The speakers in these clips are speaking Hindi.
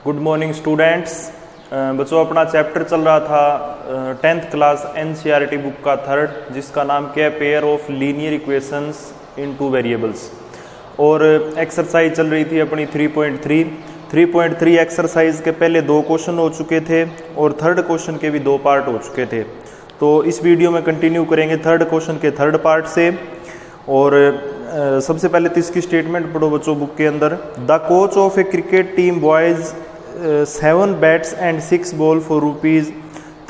Good morning students. बच्चों अपना चैप्टर चल रहा था 10th क्लास एनसीईआरटी बुक का थर्ड, जिसका नाम क्या है, pair of linear equations in two variables. और एक्सरसाइज चल रही थी अपनी 3.3 एक्सरसाइज के पहले 2 क्वेश्चन हो चुके थे और थर्ड क्वेश्चन के भी 2 पार्ट हो चुके थे। तो इस वीडियो में कंटिन्यू करेंगे थर्ड क्वेश्चन के थर्ड पार्ट से। और सबसे पहले तो इसकी स्टेटमेंट पढ़ो बच्चों बुक के अंदर। The coach of a cricket team buys 7 bats and 6 ball for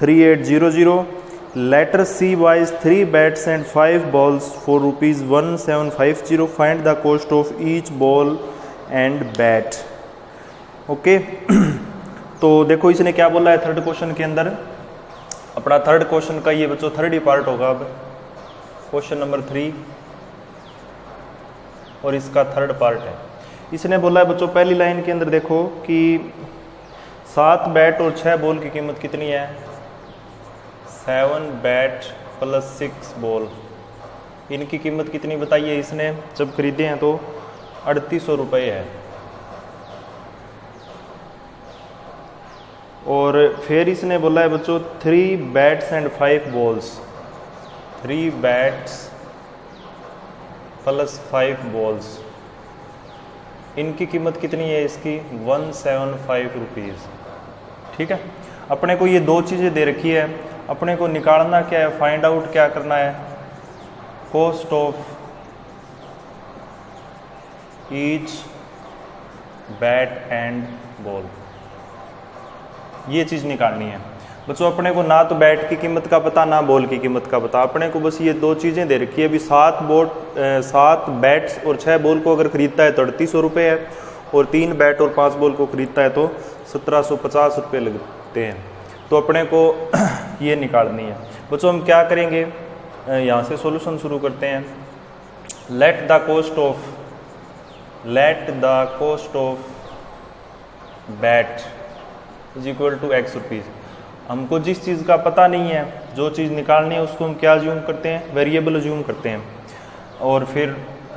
₹3800. Later she buys 3 bats and 5 balls for ₹1750. Find the cost of each ball and bat. Okay तो देखो इसने क्या बोला है थर्ड क्वेश्चन के अंदर। अपना थर्ड क्वेश्चन का ये बच्चों थर्ड ही पार्ट होगा। अब क्वेश्चन नंबर 3 और इसका थर्ड पार्ट है। इसने बोला है बच्चों पहली लाइन के अंदर देखो कि 7 बैट और 6 बॉल की कीमत कितनी है। 7 बैट प्लस 6 बॉल, इनकी कीमत कितनी बताई है इसने, जब खरीदे हैं तो 3800 रुपये है। और फिर इसने बोला है बच्चों 3 bats and 5 balls, 3 bats plus 5 balls, इनकी कीमत कितनी है इसकी 175 रुपीज़। ठीक है, अपने को ये 2 चीज़ें दे रखी है, अपने को निकालना क्या है, फाइंड आउट क्या करना है, cost of each bat and ball, ये चीज़ निकालनी है बच्चों। अपने को ना तो बैट की कीमत का पता ना बॉल की कीमत का पता, अपने को बस ये 2 चीज़ें दे रखी है। अभी 7 बैट्स और 6 बॉल को अगर खरीदता है तो 3800 रुपये है, और 3 बैट और 5 बॉल को खरीदता है तो 1750 रुपये लगते हैं। तो अपने को ये निकालनी है बच्चों। हम क्या करेंगे, यहाँ से सॉल्यूशन शुरू करते हैं। Let the cost of bat is equal to X rupees. हमको जिस चीज़ का पता नहीं है, जो चीज़ निकालनी है, उसको हम क्या अज्यूम करते हैं, वेरिएबल अज्यूम करते हैं। और फिर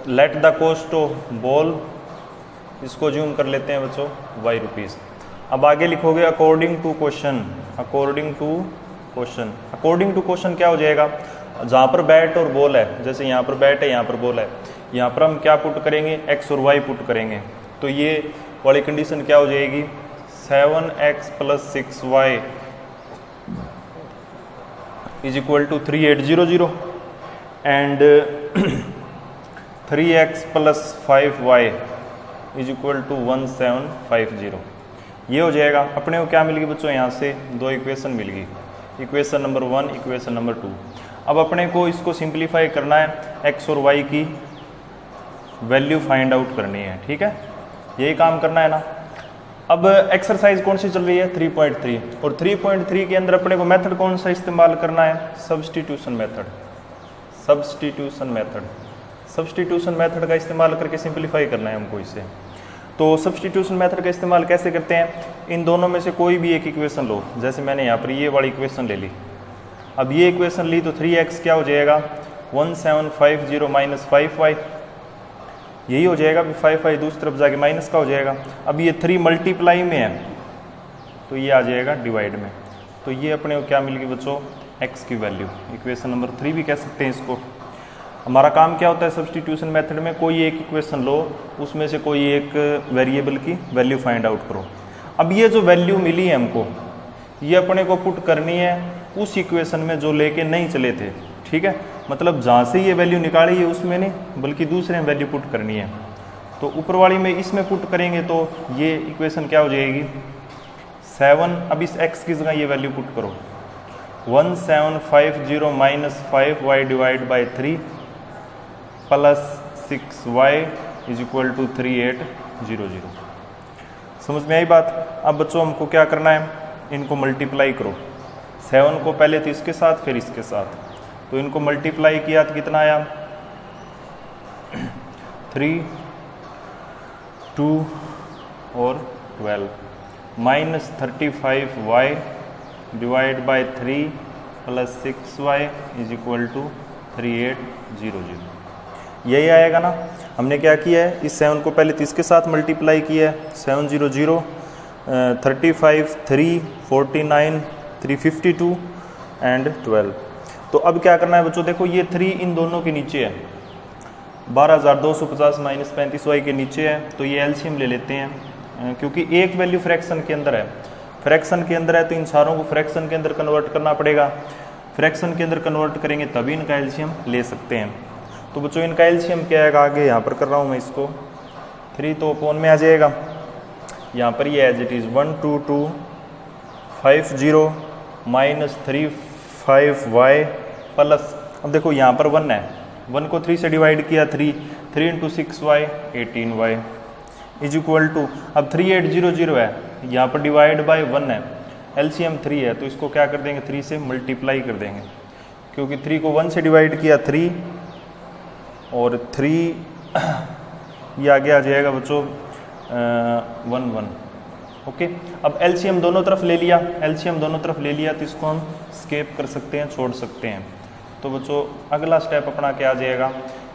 let the cost of ball, इसको अज्यूम कर लेते हैं बच्चों Y रुपीज़। अब आगे लिखोगे according to question. According to question क्या हो जाएगा, जहाँ पर बैट और बॉल है, जैसे यहाँ पर बैट है यहाँ पर बॉल है, यहाँ पर हम क्या पुट करेंगे, X और Y पुट करेंगे। तो ये वाली कंडीशन क्या हो जाएगी, 7X plus 6Y is equal to 3800 and 3x plus 5y is equal to 1750। ये हो जाएगा। अपने को क्या मिल गई बच्चों, यहाँ से 2 इक्वेशन मिल गई, इक्वेशन नंबर 1, इक्वेशन नंबर 2। अब अपने को इसको सिंप्लीफाई करना है, x और y की वैल्यू फाइंड आउट करनी है। ठीक है, यही काम करना है ना। अब एक्सरसाइज कौन सी चल रही है, 3.3, और 3.3 के अंदर अपने को मेथड कौन सा इस्तेमाल करना है, सब्स्टिट्यूशन मेथड का इस्तेमाल करके सिंप्लीफाई करना है हमको इसे। तो सब्स्टिट्यूशन मेथड का इस्तेमाल कैसे करते हैं, इन दोनों में से कोई भी एक इक्वेशन लो। जैसे मैंने यहाँ पर ये वाली इक्वेशन ले ली। अब ये इक्वेशन ली तो 3x क्या हो जाएगा, 1750 माइनस 5y, यही हो जाएगा। 5y दूसरी तरफ जाके माइनस का हो जाएगा। अब ये 3 मल्टीप्लाई में है तो ये आ जाएगा डिवाइड में। तो ये अपने को क्या मिल गई बच्चों, x की वैल्यू, इक्वेशन नंबर 3 भी कह सकते हैं इसको। हमारा काम क्या होता है सब्स्टिट्यूशन मेथड में, कोई एक इक्वेशन लो, उसमें से कोई एक वेरिएबल की वैल्यू फाइंड आउट करो। अब ये जो वैल्यू मिली है हमको, ये अपने को पुट करनी है उस इक्वेशन में जो लेके नहीं चले थे। ठीक है, मतलब जहाँ से ये वैल्यू निकाली है उसमें नहीं, बल्कि दूसरे में वैल्यू पुट करनी है। तो ऊपर वाली में इसमें पुट करेंगे तो ये इक्वेशन क्या हो जाएगी, 7। अब इस x की जगह ये वैल्यू पुट करो, 1750 minus 5y divide by 3 plus 6y is equal to 3800। समझ में आई बात। अब बच्चों हमको क्या करना है, इनको मल्टीप्लाई करो। 7 को पहले तो इसके साथ फिर इसके साथ, तो इनको मल्टीप्लाई किया तो कितना आया, 3, 2 और 12 minus 35y divide by 3 plus 6y is equal to 3800। यही आएगा ना। हमने क्या किया है, इस 7 को पहले तो इसके साथ मल्टीप्लाई किया है, 700 35, 3, 49, 352 एंड 12। तो अब क्या करना है बच्चों, देखो ये 3 इन दोनों के नीचे है, 12,250 माइनस 35y के नीचे है, तो ये एलसीएम ले लेते हैं क्योंकि एक वैल्यू फ्रैक्शन के अंदर है, फ्रैक्शन के अंदर है तो इन सारों को फ्रैक्शन के अंदर कन्वर्ट करना पड़ेगा, फ्रैक्शन के अंदर कन्वर्ट करेंगे तभी इनका एलसीएम ले सकते हैं। तो बच्चों इनका एलसीएम क्या है, आगे यहाँ पर कर रहा हूँ मैं इसको, 3 तो अपॉन में आ जाएगा, यहाँ पर ये as it is 12250 minus 35y plus, अब देखो यहाँ पर 1 है, 1 को 3 से डिवाइड किया 3 into 6y 18y is equal to, अब 3800 है, यहाँ पर डिवाइड बाय 1 है, एलसीएम 3 है तो इसको क्या कर देंगे 3 से मल्टीप्लाई कर देंगे, क्योंकि 3 को 1 से डिवाइड किया 3 और 3 ये आगे आ जाएगा बच्चों 1 ओके। अब एलसीएम दोनों तरफ ले लिया, एलसीएम दोनों तरफ ले लिया तो इसको हम स्केप कर सकते हैं, छोड़ सकते हैं। तो बच्चों अगला स्टेप अपना क्या आ जाएगा,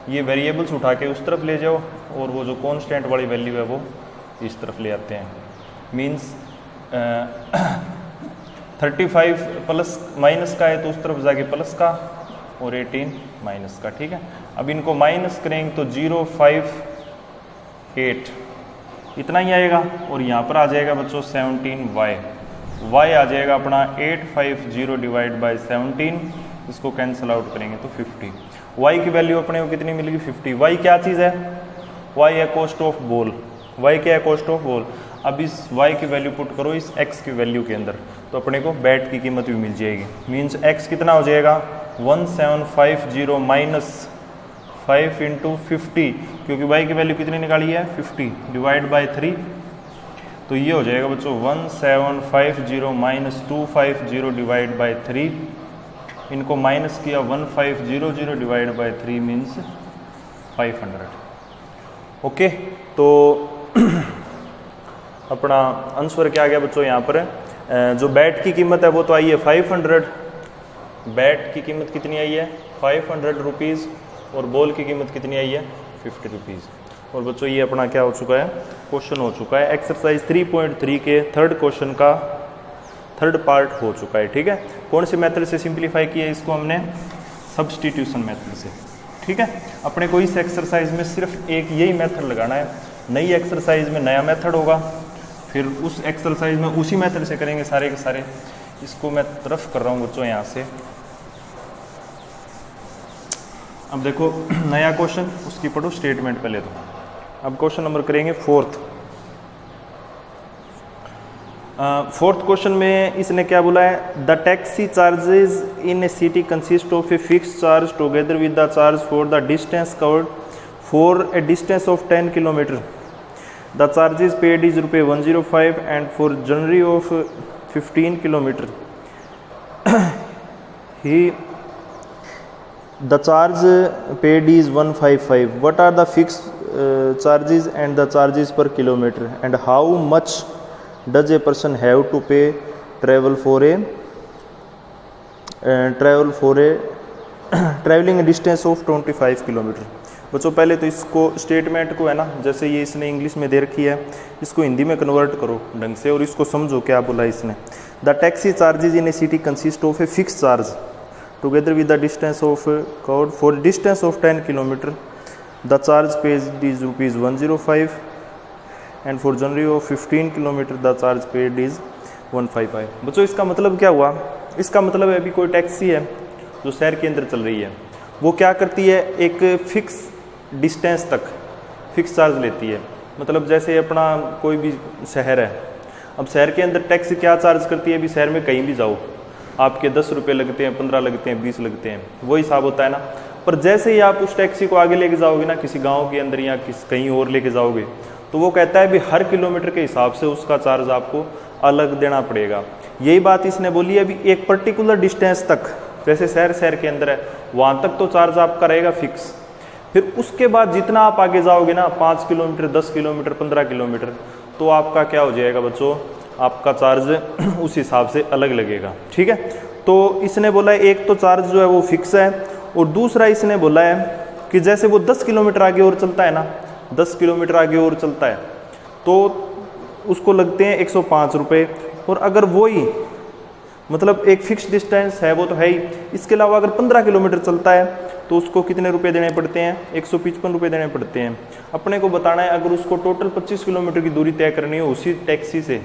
ये वेरिएबल्स उठा के उस तरफ ले जाओ और वो जो कांस्टेंट वाली वैल्यू है वो इस तरफ ले आते हैं, मींस 35 प्लस माइनस का है तो उस तरफ जाके प्लस का और 18 माइनस का, ठीक है। अब इनको माइनस करेंगे तो 058 इतना ही आएगा और यहाँ पर आ जाएगा बच्चों 17y, y आ जाएगा अपना 850 डिवाइड बाई 17, इसको कैंसिल आउट करेंगे तो 50, y की वैल्यू अपने को कितनी मिलेगी 50। y क्या चीज़ है, y है कॉस्ट ऑफ बॉल, y क्या है कॉस्ट ऑफ बॉल। अब इस y की वैल्यू पुट करो इस x की वैल्यू के अंदर तो अपने को बैट की कीमत भी मिल जाएगी, मीन्स x कितना हो जाएगा 1750 माइनस 5 इंटू 50, क्योंकि y की वैल्यू कितनी निकाली है 50 डिवाइड बाई 3, तो ये हो जाएगा बच्चों 1750 माइनस 250 डिवाइड बाई 3, इनको माइनस किया 1500 डिवाइड बाई 3 मीन्स 500 ओके। तो अपना आंसर क्या आ गया बच्चों, यहाँ पर जो बैट की कीमत है वो तो आई है 500, बैट की कीमत कितनी आई है 500 रुपीज़ और बॉल की कीमत कितनी आई है 50 रुपीज़। और बच्चों ये अपना क्या हो चुका है, क्वेश्चन हो चुका है, एक्सरसाइज 3.3 के थर्ड क्वेश्चन का थर्ड पार्ट हो चुका है, ठीक है। कौन से मेथड से सिंप्लीफाई किया, इसको हमने सब्स्टिट्यूशन मेथड से, ठीक है। अपने को इस एक्सरसाइज में सिर्फ एक यही मेथड लगाना है, नई एक्सरसाइज में नया मेथड होगा, फिर उस एक्सरसाइज में उसी मेथड से करेंगे सारे के सारे। इसको मैं तरफ कर रहा हूँ बच्चों यहाँ से। अब देखो नया क्वेश्चन, उसकी पढ़ो स्टेटमेंट पहले तो। अब क्वेश्चन नंबर करेंगे फोर्थ क्वेश्चन में इसने क्या बोला है, the taxi charges in A city consist of a fix charge together with the charge for the distance covered for a distance of 10 kilometre, the charges paid is ₹105 and for journey of 15 kilometre he the charge paid is 155. What are the fixed charges and the charges per kilometer, and how much does a person have to pay travel for a traveling a distance of 25 kilometre. बच्चों पहले तो इसको स्टेटमेंट को है ना, जैसे ये इसने इंग्लिश में दे रखी है, इसको हिंदी में कन्वर्ट करो ढंग से और इसको समझो क्या बोला इसने। The taxi charges in A city consist of a fix charge together with the distance of covered for distance of 10 kilometer, the charge paid is ₹105 and for journey of 15 kilometer the charge paid is 155। बच्चों इसका मतलब क्या हुआ, इसका मतलब है अभी कोई टैक्सी है जो शहर के अंदर चल रही है, वो क्या करती है एक फिक्स डिस्टेंस तक फिक्स चार्ज लेती है। मतलब जैसे अपना कोई भी शहर है, अब शहर के अंदर टैक्सी क्या चार्ज करती है, अभी शहर में कहीं भी जाओ आपके 10 रुपये लगते हैं, 15 लगते हैं, 20 लगते हैं, वही हिसाब होता है ना। पर जैसे ही आप उस टैक्सी को आगे लेके जाओगे ना, किसी गांव के अंदर या कहीं और लेके जाओगे, तो वो कहता है भी हर किलोमीटर के हिसाब से उसका चार्ज आपको अलग देना पड़ेगा। यही बात इसने बोली है, अभी एक पर्टिकुलर डिस्टेंस तक, जैसे शहर के अंदर है वहाँ तक तो चार्ज आपका रहेगा फिक्स, फिर उसके बाद जितना आप आगे जाओगे ना 5 किलोमीटर, 10 किलोमीटर, 15 किलोमीटर, तो आपका क्या हो जाएगा बच्चों, आपका चार्ज उस हिसाब से अलग लगेगा, ठीक है। तो इसने बोला है एक तो चार्ज जो है वो फिक्स है, और दूसरा इसने बोला है कि जैसे वो 10 किलोमीटर आगे और चलता है ना, 10 किलोमीटर आगे और चलता है, तो उसको लगते हैं 105 रुपये। और अगर वही मतलब एक फिक्स डिस्टेंस है वो तो है ही, इसके अलावा अगर 15 किलोमीटर चलता है तो उसको कितने रुपए देने पड़ते हैं? 155 रुपये देने पड़ते हैं। अपने को बताना है अगर उसको टोटल 25 किलोमीटर की दूरी तय करनी है उसी टैक्सी से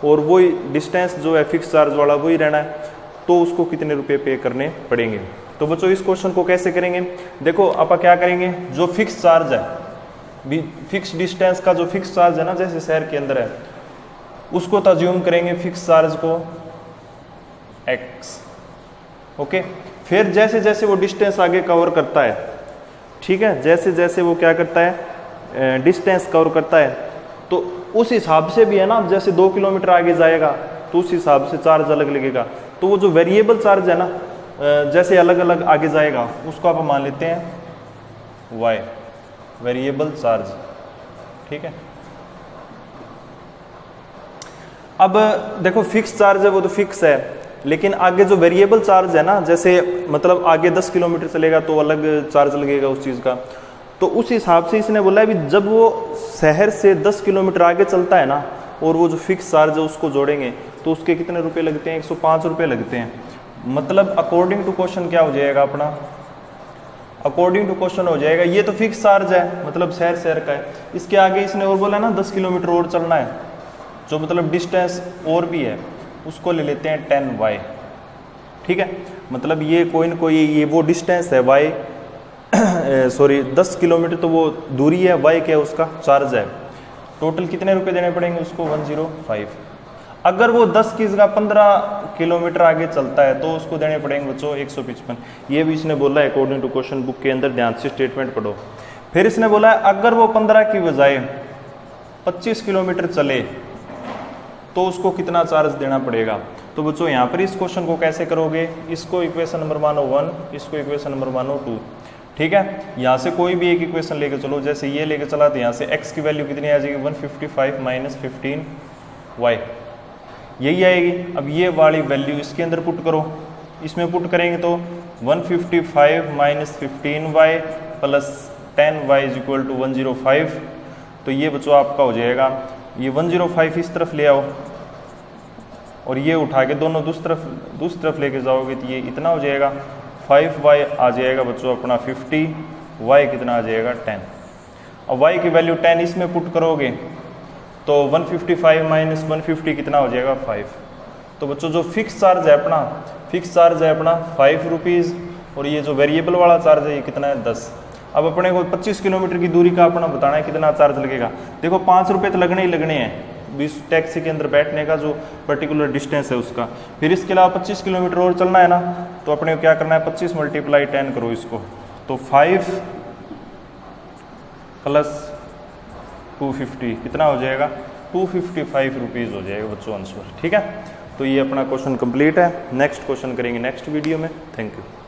और वही डिस्टेंस जो है फिक्स चार्ज वाला वही रहना है, तो उसको कितने रुपए पे करने पड़ेंगे। तो बच्चों इस क्वेश्चन को कैसे करेंगे? देखो आप क्या करेंगे, जो फिक्स चार्ज है, फिक्स डिस्टेंस का जो फिक्स चार्ज है ना, जैसे शहर के अंदर है, उसको तज्यूम करेंगे फिक्स चार्ज को x। ओके, फिर जैसे जैसे वो डिस्टेंस आगे कवर करता है, ठीक है, जैसे जैसे वो क्या करता है डिस्टेंस कवर करता है, तो उस हिसाब से भी है ना, जैसे 2 किलोमीटर आगे जाएगा तो उस हिसाब से चार्ज अलग लगेगा। तो वो जो वेरिएबल चार्ज है ना, जैसे अलग अलग आगे जाएगा उसको आप मान लेते हैं y, वेरिएबल चार्ज, ठीक है। अब देखो फिक्स चार्ज है वो तो फिक्स है, लेकिन आगे जो वेरिएबल चार्ज है ना, जैसे मतलब आगे 10 किलोमीटर चलेगा तो अलग चार्ज लगेगा उस चीज़ का। तो उस हिसाब से इसने बोला है भी जब वो शहर से 10 किलोमीटर आगे चलता है ना और वो जो फिक्स चार्ज है उसको जोड़ेंगे तो उसके कितने रुपए लगते हैं? 105 रुपये लगते हैं। मतलब अकॉर्डिंग टू क्वेश्चन क्या हो जाएगा अपना, अकॉर्डिंग टू क्वेश्चन हो जाएगा, ये तो फिक्स चार्ज है मतलब शहर शहर का है, इसके आगे इसने और बोला ना 10 किलोमीटर और चलना है, जो मतलब डिस्टेंस और भी है, उसको ले लेते हैं 10y, ठीक है। मतलब ये कोई न कोई ये वो डिस्टेंस है y, सॉरी 10 किलोमीटर तो वो दूरी है, y क्या है उसका चार्ज है। टोटल कितने रुपए देने पड़ेंगे उसको? 105। अगर वो 10 की जगह 15 किलोमीटर आगे चलता है तो उसको देने पड़ेंगे बच्चों 155। ये भी इसने बोला है अकॉर्डिंग टू क्वेश्चन बुक के अंदर, ध्यान से स्टेटमेंट पढ़ो। फिर इसने बोला है अगर वो 15 की बजाय 25 किलोमीटर चले तो उसको कितना चार्ज देना पड़ेगा। तो बच्चों यहाँ पर इस क्वेश्चन को कैसे करोगे, इसको इक्वेशन नंबर मानो 1, इसको इक्वेशन नंबर मानो 2, ठीक है। यहाँ से कोई भी एक इक्वेशन लेके चलो, जैसे ये लेके चला तो यहाँ से x की वैल्यू कितनी आ जाएगी? 155 माइनस 15y, यही आएगी। अब ये वाली वैल्यू इसके अंदर पुट करो, इसमें पुट करेंगे तो 155 minus 15y plus 10y is equal to 105। तो ये बच्चों आपका हो जाएगा, ये 105 इस तरफ ले आओ और ये उठा के दोनों दूसरी तरफ लेके जाओगे तो ये इतना हो जाएगा, 5y आ जाएगा बच्चों अपना 50, y कितना आ जाएगा 10। अब y की वैल्यू 10 इसमें पुट करोगे तो 155 माइनस 150 कितना हो जाएगा? 5। तो बच्चों जो फिक्स चार्ज है अपना, फिक्स चार्ज है अपना 5 रुपीज़, और ये जो वेरिएबल वाला चार्ज है ये कितना है? 10। अब अपने को 25 किलोमीटर की दूरी का अपना बताना है कितना चार्ज लगेगा। देखो 5 रुपये तो लगने ही लगने हैं इस टैक्सी के अंदर बैठने का, जो पर्टिकुलर डिस्टेंस है उसका। फिर इसके अलावा 25 किलोमीटर और चलना है ना, तो अपने को क्या करना है? 25 मल्टीप्लाई 10 करो इसको, तो 5 प्लस 250 कितना हो जाएगा? 255 रुपीज़ हो जाएगा बच्चों आंसर, ठीक है। तो ये अपना क्वेश्चन कंप्लीट है। नेक्स्ट क्वेश्चन करेंगे नेक्स्ट वीडियो में। Thank you.